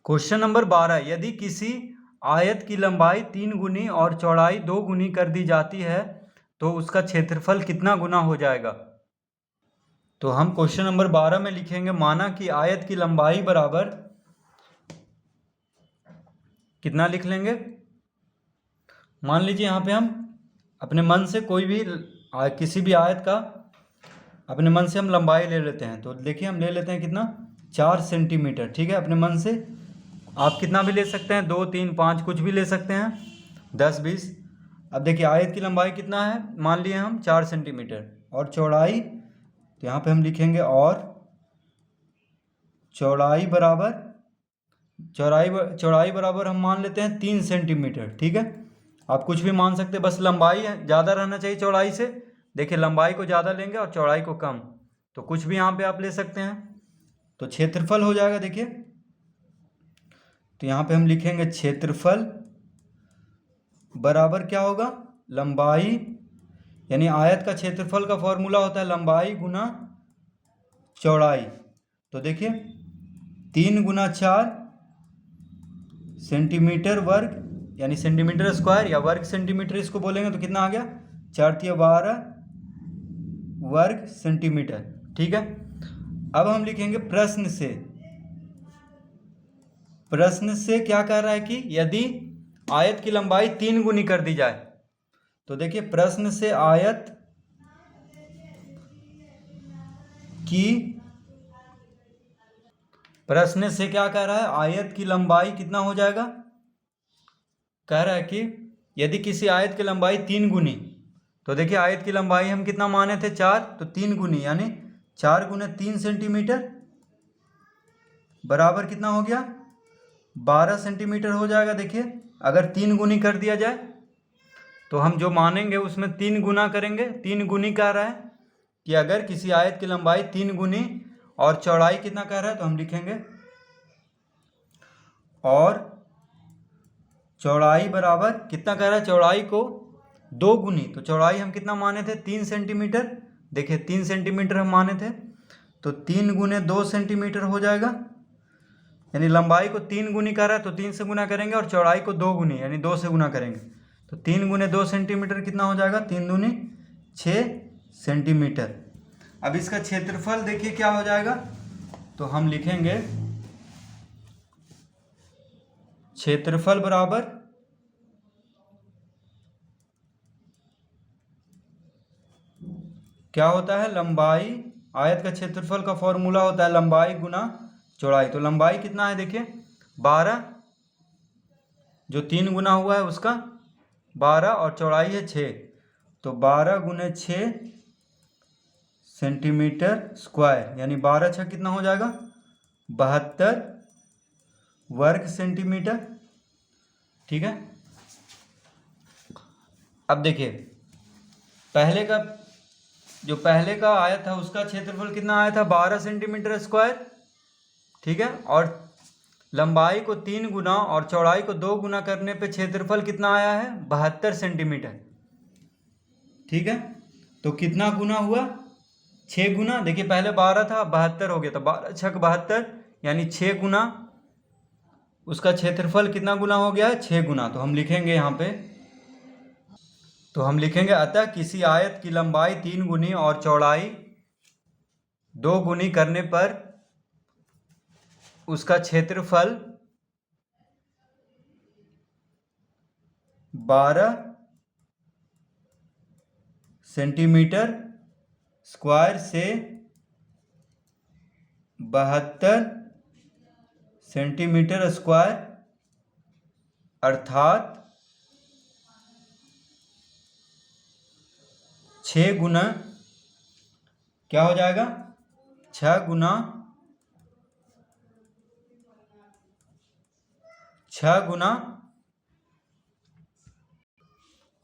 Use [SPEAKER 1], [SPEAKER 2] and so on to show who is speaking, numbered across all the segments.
[SPEAKER 1] Question number 12, यदि किसी आयत की लंबाई 3 गुनी और चौड़ाई 2 गुनी कर दी जाती है तो उसका क्षेत्रफल कितना गुना हो जाएगा। तो हम क्वेश्चन नंबर 12 में लिखेंगे, माना कि आयत की लंबाई बराबर कितना लिख लेंगे। मान लीजिए यहाँ पे हम अपने मन से कोई भी किसी भी आयत का अपने मन से हम लंबाई ले लेते हैं। तो देखिए हम ले लेते हैं कितना, 4 सेंटीमीटर। ठीक है, अपने मन से आप कितना भी ले सकते हैं, 2, 3, 5 कुछ भी ले सकते हैं, 10, 20। अब देखिए आयत की लंबाई कितना है, मान लिए हम 4 सेंटीमीटर और चौड़ाई, तो यहाँ पे हम लिखेंगे और चौड़ाई बराबर हम मान लेते हैं 3 सेंटीमीटर। ठीक है, आप कुछ भी मान सकते हैं, बस लंबाई ज़्यादा रहना चाहिए चौड़ाई से। देखिए लंबाई को ज़्यादा लेंगे और चौड़ाई को कम, तो कुछ भी यहाँ पे आप ले सकते हैं। तो क्षेत्रफल हो जाएगा, देखिए तो यहाँ पे हम लिखेंगे क्षेत्रफल बराबर क्या होगा, लंबाई, यानी आयत का क्षेत्रफल का फॉर्मूला होता है लंबाई गुना चौड़ाई। तो देखिए 3 गुना 4 सेंटीमीटर वर्ग, यानी सेंटीमीटर स्क्वायर या वर्ग सेंटीमीटर इसको बोलेंगे, तो कितना आ गया, 4 × 12 वर्ग सेंटीमीटर। ठीक है, अब हम लिखेंगे प्रश्न से क्या कह रहा है कि यदि आयत की लंबाई 3 गुनी कर दी जाए। तो देखिए प्रश्न से आयत की, प्रश्न से क्या कह रहा है, आयत की लंबाई कितना हो जाएगा, कह रहा है कि यदि किसी आयत की लंबाई 3 गुनी, तो देखिए आयत की लंबाई हम कितना माने थे, 4, तो 3 गुनी यानी 4 गुने 3 सेंटीमीटर बराबर कितना हो गया, 12 सेंटीमीटर हो जाएगा। देखिए अगर 3 गुनी कर दिया जाए तो हम जो मानेंगे उसमें 3 गुना करेंगे। 3 गुनी कह रहा है कि अगर किसी आयत की लंबाई 3 गुनी और चौड़ाई कितना कह रहा है, तो हम लिखेंगे और चौड़ाई बराबर कितना कह रहा है, चौड़ाई को 2 गुनी, तो चौड़ाई हम कितना माने थे, 3 सेंटीमीटर। देखिए 3 सेंटीमीटर हम माने थे, तो 3 गुने 2 सेंटीमीटर हो जाएगा, यानी लंबाई को 3 गुनी कर रहा है तो 3 से गुना करेंगे और चौड़ाई को 2 गुनी यानी 2 से गुना करेंगे। तो 3 गुने 2 सेंटीमीटर कितना हो जाएगा, 3 दूनी 6 सेंटीमीटर। अब इसका क्षेत्रफल देखिए क्या हो जाएगा, तो हम लिखेंगे क्षेत्रफल बराबर क्या होता है, लंबाई, आयत का क्षेत्रफल का फॉर्मूला होता है लंबाई गुना चौड़ाई। तो लंबाई कितना है, देखिए 12, जो 3 गुना हुआ है उसका 12 और चौड़ाई है 6, तो 12 गुने 6 सेंटीमीटर स्क्वायर, यानी 12 छः कितना हो जाएगा, 72 वर्ग सेंटीमीटर। ठीक है, अब देखिए पहले का आया था उसका क्षेत्रफल कितना आया था, 12 सेंटीमीटर स्क्वायर। ठीक है, और लंबाई को 3 गुना और चौड़ाई को 2 गुना करने पे क्षेत्रफल कितना आया है, 72 सेंटीमीटर। ठीक है, तो कितना गुना हुआ, 6 गुना। देखिए पहले 12 था, 72 हो गया, तो 12 छक 72 यानी 6 गुना, उसका क्षेत्रफल कितना गुना हो गया है, 6 गुना। तो हम लिखेंगे यहाँ पे, तो हम लिखेंगे अतः किसी आयत की लंबाई 3 गुनी और चौड़ाई 2 गुनी करने पर उसका क्षेत्रफल 12 सेंटीमीटर स्क्वायर से 72 सेंटीमीटर स्क्वायर, अर्थात 6 गुना क्या हो जाएगा, 6 गुना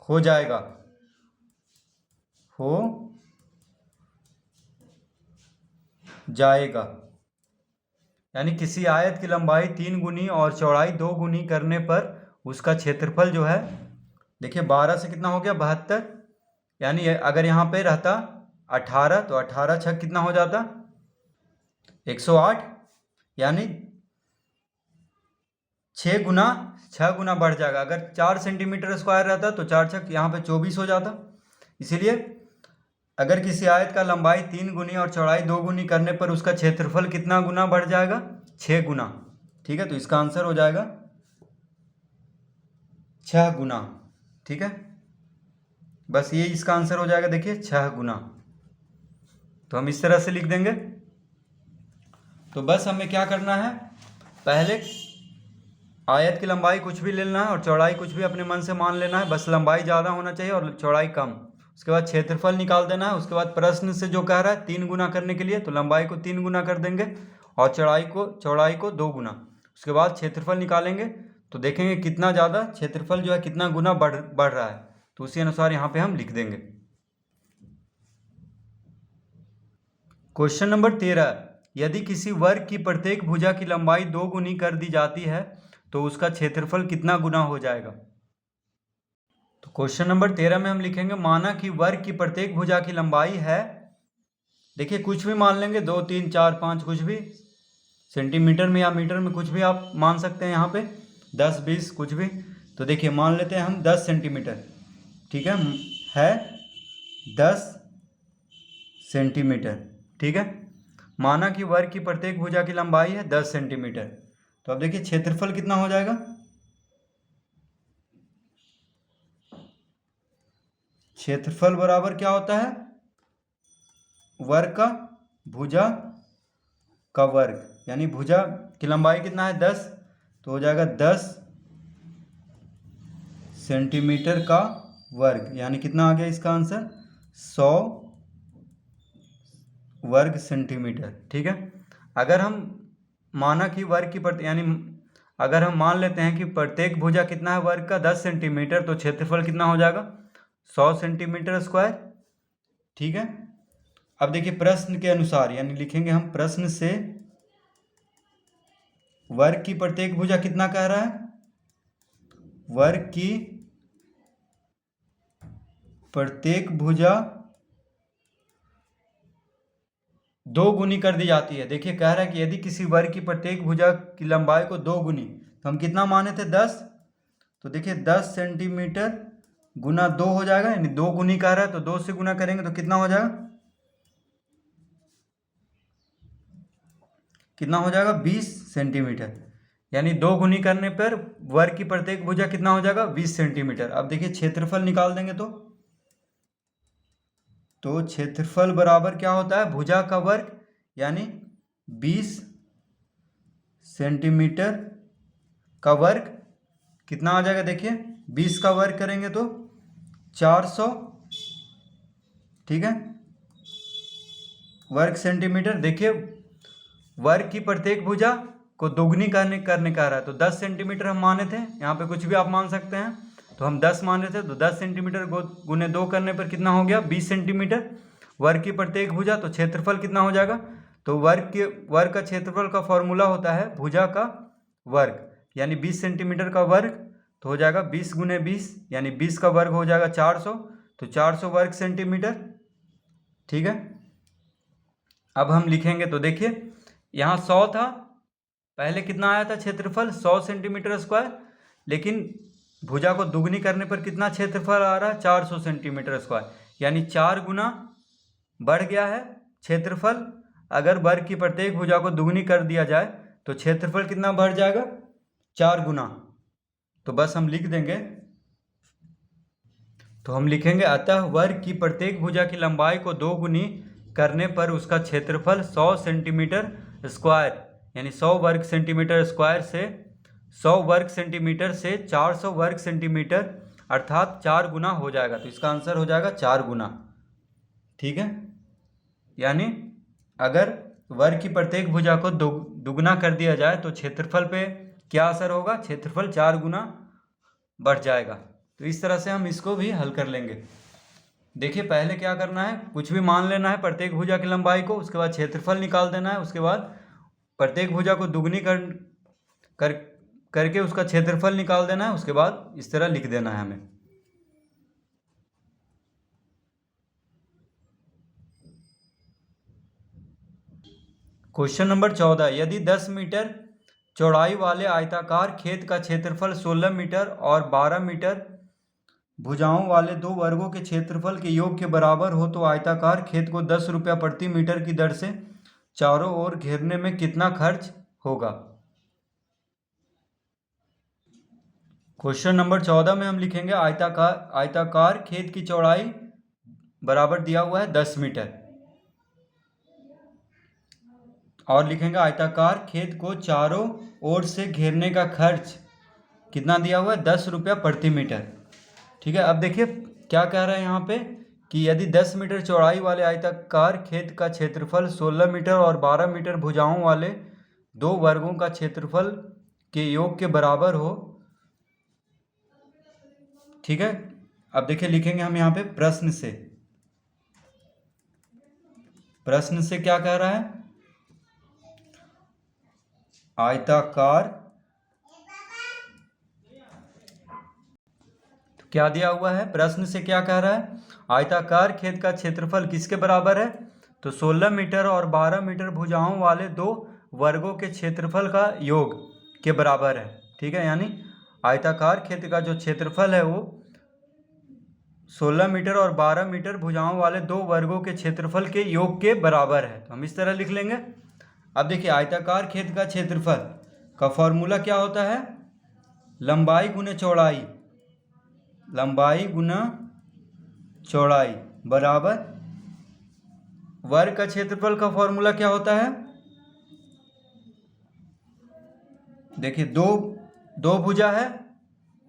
[SPEAKER 1] हो जाएगा, यानी किसी आयत की लंबाई 3 गुनी और चौड़ाई 2 गुनी करने पर उसका क्षेत्रफल जो है, देखिए 12 से कितना हो गया, 72, यानी अगर यहाँ पे रहता 18 तो 18 छक कितना हो जाता, 108, यानी छः गुना बढ़ जाएगा। अगर 4 सेंटीमीटर स्क्वायर रहता तो 4 छक यहाँ पे 24 हो जाता। इसीलिए अगर किसी आयत का लंबाई 3 गुनी और चौड़ाई 2 गुनी करने पर उसका क्षेत्रफल कितना गुना बढ़ जाएगा? 6 गुना। ठीक है, तो इसका आंसर हो जाएगा 6 गुना। ठीक है, बस ये इसका आंसर हो जाएगा, देखिए 6 गुना। तो हम इस तरह से लिख देंगे। तो बस हमें क्या करना है, पहले आयत की लंबाई कुछ भी लेना है और चौड़ाई कुछ भी अपने मन से मान लेना है। बस लंबाई ज़्यादा होना चाहिए और चौड़ाई कम। उसके बाद क्षेत्रफल निकाल देना है। उसके बाद प्रश्न से जो कह रहा है 3 गुना करने के लिए, तो लंबाई को 3 गुना कर देंगे और चौड़ाई को 2 गुना। उसके बाद क्षेत्रफल निकालेंगे तो देखेंगे कितना ज़्यादा क्षेत्रफल जो है कितना गुना बढ़ रहा है, तो उसी अनुसार यहाँ पे हम लिख देंगे। क्वेश्चन नंबर 13, यदि किसी वर्ग की प्रत्येक भुजा की लंबाई 2 गुनी कर दी जाती है तो उसका क्षेत्रफल कितना गुना हो जाएगा? तो क्वेश्चन नंबर 13 में हम लिखेंगे, माना कि वर्ग की प्रत्येक भुजा की लंबाई है, देखिए कुछ भी मान लेंगे, 2 3 4 5 कुछ भी, सेंटीमीटर में या मीटर में कुछ भी आप मान सकते हैं यहाँ पे, 10 20 कुछ भी। तो देखिए मान लेते हैं हम 10 सेंटीमीटर। ठीक है 10 सेंटीमीटर। ठीक है, माना कि वर्ग की प्रत्येक भुजा की लंबाई है 10 सेंटीमीटर। तो अब देखिए क्षेत्रफल कितना हो जाएगा? क्षेत्रफल बराबर क्या होता है? वर्ग का भुजा का वर्ग, यानी भुजा की लंबाई कितना है 10, तो हो जाएगा 10 सेंटीमीटर का वर्ग, यानी कितना आ गया इसका आंसर? 100 वर्ग सेंटीमीटर। ठीक है, अगर हम माना कि वर्ग की यानी अगर हम मान लेते हैं कि प्रत्येक भुजा कितना है वर्ग का 10 सेंटीमीटर, तो क्षेत्रफल कितना हो जाएगा? 100 सेंटीमीटर स्क्वायर। ठीक है, अब देखिए प्रश्न के अनुसार, यानी लिखेंगे हम प्रश्न से वर्ग की प्रत्येक भुजा कितना कह रहा है? वर्ग की प्रत्येक भुजा 2 गुनी कर दी जाती है। देखिए कह रहा है कि यदि किसी वर्ग की प्रत्येक भुजा की लंबाई को 2 गुनी, तो हम कितना माने थे 10, तो देखिए 10 सेंटीमीटर गुना 2 हो जाएगा, यानी 2 गुनी कह रहा है तो 2 से गुना करेंगे तो कितना हो जाएगा? कितना हो जाएगा? 20 सेंटीमीटर। यानी 2 गुनी करने पर वर्ग की प्रत्येक भुजा कितना हो जाएगा? 20 सेंटीमीटर। अब देखिए क्षेत्रफल निकाल देंगे तो क्षेत्रफल बराबर क्या होता है? भुजा का वर्ग, यानी 20 सेंटीमीटर का वर्ग कितना आ जाएगा? देखिए 20 का वर्ग करेंगे तो 400। ठीक है, वर्ग सेंटीमीटर। देखिए वर्ग की प्रत्येक भुजा को दोगुनी करने कह रहा है, तो 10 सेंटीमीटर हम माने थे, यहाँ पे कुछ भी आप मान सकते हैं, तो हम 10 मान रहे थे, तो 10 सेंटीमीटर गुने 2 करने पर कितना हो गया? 20 सेंटीमीटर। वर्ग की प्रत्येक भुजा, तो क्षेत्रफल कितना हो जाएगा? तो वर्ग का क्षेत्रफल का फॉर्मूला होता है भुजा का वर्ग, यानी 20 सेंटीमीटर का वर्ग, तो हो जाएगा 20 गुने 20, यानी 20 का वर्ग हो जाएगा 400, तो 400 वर्ग सेंटीमीटर। ठीक है, अब हम लिखेंगे तो देखिए यहाँ 100 था, पहले कितना आया था क्षेत्रफल? 100 सेंटीमीटर स्क्वायर, लेकिन भुजा को दुगनी करने पर कितना क्षेत्रफल आ रहा है? 400 सेंटीमीटर स्क्वायर, यानी 4 गुना बढ़ गया है क्षेत्रफल। अगर वर्ग की प्रत्येक भुजा को दुगनी कर दिया जाए तो क्षेत्रफल कितना बढ़ जाएगा? 4 गुना। तो बस हम लिख देंगे, तो हम लिखेंगे अतः वर्ग की प्रत्येक भुजा की लंबाई को 2 गुनी करने पर उसका क्षेत्रफल 100 सेंटीमीटर स्क्वायर, यानी 100 वर्ग सेंटीमीटर स्क्वायर से 100 वर्ग सेंटीमीटर से 400 वर्ग सेंटीमीटर अर्थात 4 गुना हो जाएगा। तो इसका आंसर हो जाएगा 4 गुना। ठीक है, यानी अगर वर्ग की प्रत्येक भुजा को दुगना कर दिया जाए तो क्षेत्रफल पे क्या असर होगा? क्षेत्रफल 4 गुना बढ़ जाएगा। तो इस तरह से हम इसको भी हल कर लेंगे। देखिए पहले क्या करना है, कुछ भी मान लेना है प्रत्येक भुजा की लंबाई को, उसके बाद क्षेत्रफल निकाल देना है, उसके बाद प्रत्येक भुजा को दुगनी करके उसका क्षेत्रफल निकाल देना है, उसके बाद इस तरह लिख देना है हमें। क्वेश्चन नंबर 14, यदि 10 मीटर चौड़ाई वाले आयताकार खेत का क्षेत्रफल 16 मीटर और 12 मीटर भुजाओं वाले 2 वर्गों के क्षेत्रफल के योग के बराबर हो तो आयताकार खेत को 10 रुपया प्रति मीटर की दर से चारों ओर घेरने में कितना खर्च होगा। क्वेश्चन नंबर 14 में हम लिखेंगे आयताकार खेत की चौड़ाई बराबर दिया हुआ है 10 मीटर और लिखेंगे आयताकार खेत को चारों ओर से घेरने का खर्च कितना दिया हुआ है 10 रुपया प्रति मीटर। ठीक है, अब देखिए क्या कह रहा है यहाँ पे कि यदि 10 मीटर चौड़ाई वाले आयताकार खेत का क्षेत्रफल 16 मीटर और 12 मीटर भुजाओं वाले 2 वर्गों का क्षेत्रफल के योग के बराबर हो। ठीक है, अब देखिए लिखेंगे हम यहाँ पे प्रश्न से क्या कह रहा है, आयताकार तो क्या दिया हुआ है, प्रश्न से क्या कह रहा है, आयताकार खेत का क्षेत्रफल किसके बराबर है, तो 16 मीटर और 12 मीटर भुजाओं वाले 2 वर्गों के क्षेत्रफल का योग के बराबर है। ठीक है, यानी आयताकार खेत का जो क्षेत्रफल है वो 16 मीटर और 12 मीटर भुजाओं वाले 2 वर्गों के क्षेत्रफल के योग के बराबर है। तो हम इस तरह लिख लेंगे। अब देखिए आयताकार खेत का क्षेत्रफल का फॉर्मूला क्या होता है, लंबाई गुने चौड़ाई, लंबाई गुना चौड़ाई बराबर वर्ग का क्षेत्रफल का फॉर्मूला क्या होता है, देखिए दो भुजा है।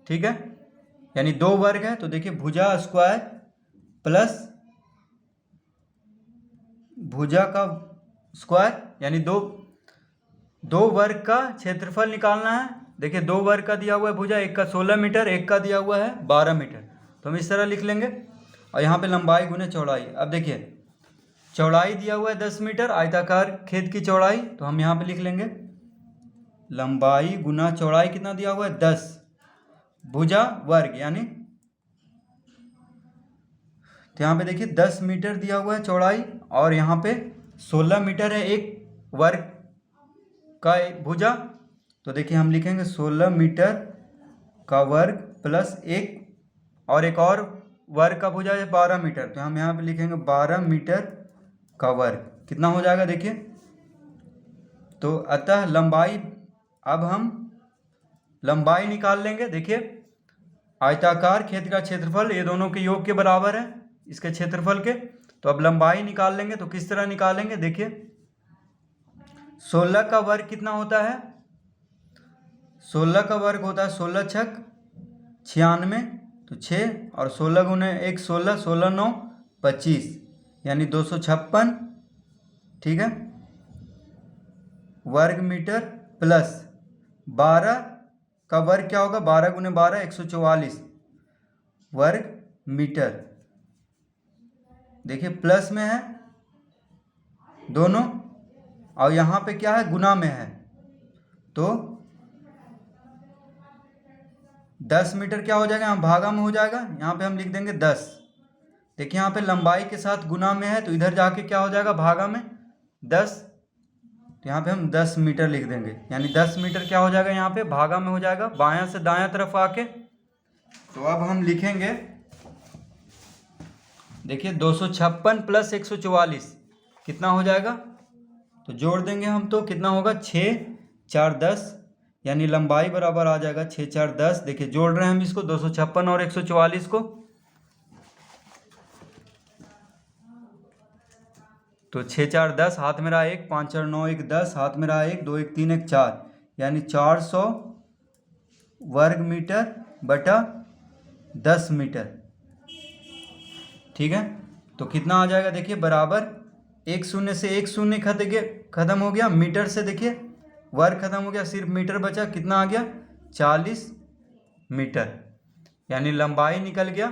[SPEAKER 1] ठीक है, यानी 2 वर्ग है तो देखिए भुजा स्क्वायर प्लस भुजा का स्क्वायर, यानी दो वर्ग का क्षेत्रफल निकालना है। देखिए 2 वर्ग का दिया हुआ है भुजा, एक का 16 मीटर, एक का दिया हुआ है 12 मीटर, तो हम इस तरह लिख लेंगे। और यहाँ पे लंबाई गुने चौड़ाई, अब देखिए चौड़ाई दिया हुआ है 10 मीटर आयताकार खेत की चौड़ाई, तो हम यहाँ पे लिख लेंगे लंबाई गुना चौड़ाई कितना दिया हुआ है 10 भुजा वर्ग, यानी तो यहाँ पे देखिए 10 मीटर दिया हुआ है चौड़ाई और यहाँ पे 16 मीटर है एक वर्ग का भुजा, तो देखिए हम लिखेंगे 16 मीटर का वर्ग प्लस एक और वर्ग का भुजा है 12 मीटर, तो हम यहाँ पे लिखेंगे 12 मीटर का वर्ग, कितना हो जाएगा देखिए। तो अतः लंबाई, अब हम लंबाई निकाल लेंगे। देखिए आयताकार खेत का क्षेत्रफल ये दोनों के योग के बराबर है इसके क्षेत्रफल के, तो अब लंबाई निकाल लेंगे। तो किस तरह निकालेंगे, देखिए 16 का वर्ग कितना होता है, 16 का वर्ग होता है 16 छक 96, तो 6 और 16 गुने 1 16, 16 9 25, यानी 256। ठीक है, वर्ग मीटर प्लस 12 का वर्ग क्या होगा, 12 गुने 12 144 वर्ग मीटर। देखिए प्लस में है दोनों और यहाँ पे क्या है, गुना में है, तो 10 मीटर क्या हो जाएगा, यहाँ भागा में हो जाएगा, यहाँ पे हम लिख देंगे 10। देखिए यहाँ पे लंबाई के साथ गुना में है तो इधर जाके क्या हो जाएगा, भागा में 10, तो यहाँ पे हम 10 मीटर लिख देंगे, यानी 10 मीटर क्या हो जाएगा, यहाँ पे भागा में हो जाएगा बायां से दायां तरफ आके। तो अब हम लिखेंगे, देखिए 256 प्लस 144 कितना हो जाएगा, तो जोड़ देंगे हम तो कितना होगा 6 4 10, यानी लंबाई बराबर आ जाएगा 6 4 10। देखिए जोड़ रहे हैं हम इसको 256 और 144 को, तो 6 4 10 हाथ में रहा 1, 5 4 9 1 10 हाथ में रहा 1, 2 1 3 1 4, यानी 400 वर्ग मीटर बटा 10 मीटर। ठीक है, तो कितना आ जाएगा, देखिए बराबर 1 शून्य से 1 शून्य खत्म हो गया, मीटर से देखिए वर्ग खत्म हो गया, सिर्फ मीटर बचा, कितना आ गया 40 मीटर, यानी लंबाई निकल गया।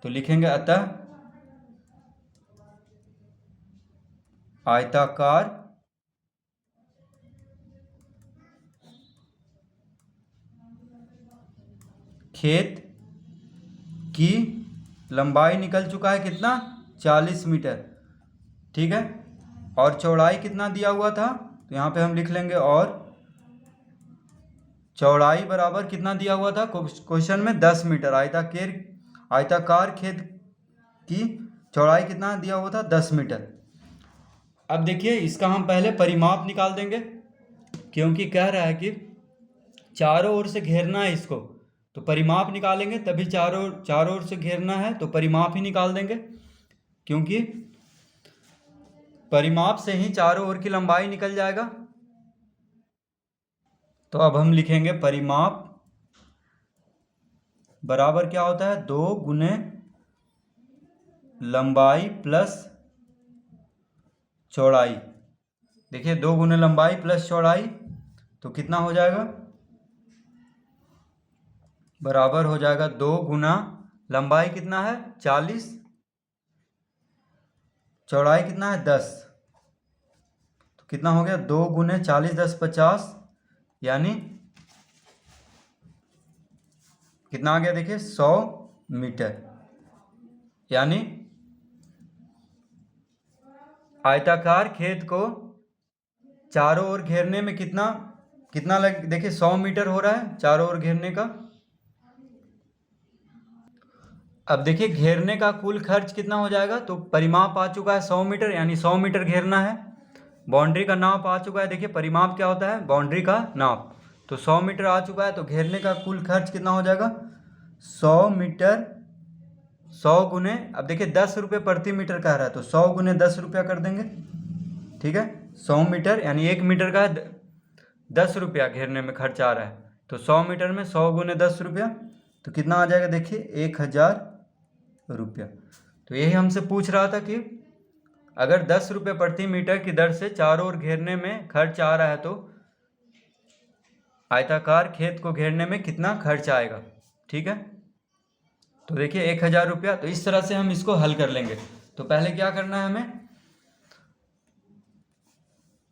[SPEAKER 1] तो लिखेंगे अतः आयताकार खेत की लंबाई निकल चुका है कितना 40 मीटर। ठीक है, और चौड़ाई कितना दिया हुआ था, तो यहाँ पे हम लिख लेंगे और चौड़ाई बराबर कितना दिया हुआ था क्वेश्चन में 10 मीटर। आयताकार खेत की चौड़ाई कितना दिया हुआ था 10 मीटर। अब देखिए इसका हम पहले परिमाप निकाल देंगे, क्योंकि कह रहा है कि चारों ओर से घेरना है इसको, तो परिमाप निकालेंगे तभी चारों ओर से घेरना है तो परिमाप ही निकाल देंगे, क्योंकि परिमाप से ही चारों ओर की लंबाई निकल जाएगा। तो अब हम लिखेंगे परिमाप बराबर क्या होता है 2 गुने लंबाई प्लस चौड़ाई। देखिए 2 गुने लंबाई प्लस चौड़ाई तो कितना हो जाएगा, बराबर हो जाएगा 2 गुना लंबाई कितना है 40, चौड़ाई कितना है 10, तो कितना हो गया 2 गुने 40 10 50, यानी कितना आ गया देखिए 100 मीटर। यानी आयताकार खेत को चारों ओर घेरने में कितना लग देखिए 100 मीटर हो रहा है चारों ओर घेरने का। अब देखिए घेरने का कुल खर्च कितना हो जाएगा, तो परिमाप आ चुका है 100 मीटर, यानी 100 मीटर घेरना है। बाउंड्री का नाप आ चुका है, देखिए परिमाप क्या होता है बाउंड्री का नाप, तो 100 मीटर आ चुका है। तो घेरने का कुल खर्च कितना हो जाएगा 100 मीटर 100 गुने, अब देखिए 10 रुपये प्रति मीटर कह रहा है, तो 100 गुने 10 रुपया कर देंगे, ठीक है। 100 मीटर यानी 1 मीटर का 10 रुपया घेरने में खर्च आ रहा है, तो 100 मीटर में 100 गुने 10 रुपया, तो कितना आ जाएगा देखिए 1000 रुपया। तो यही हमसे पूछ रहा था कि अगर 10 रुपये प्रति मीटर की दर से चारों ओर घेरने में खर्च आ रहा है तो आयताकार खेत को घेरने में कितना खर्च आएगा, ठीक है। तो देखिए 1000 रुपया। तो इस तरह से हम इसको हल कर लेंगे। तो पहले क्या करना है हमें,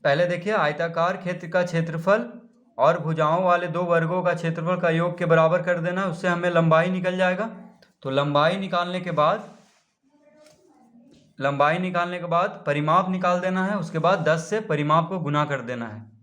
[SPEAKER 1] पहले देखिए आयताकार खेत का क्षेत्रफल और भुजाओं वाले 2 वर्गों का क्षेत्रफल का योग के बराबर कर देना है, उससे हमें लंबाई निकल जाएगा। तो लंबाई निकालने के बाद परिमाप निकाल देना है, उसके बाद 10 से परिमाप को गुना कर देना है।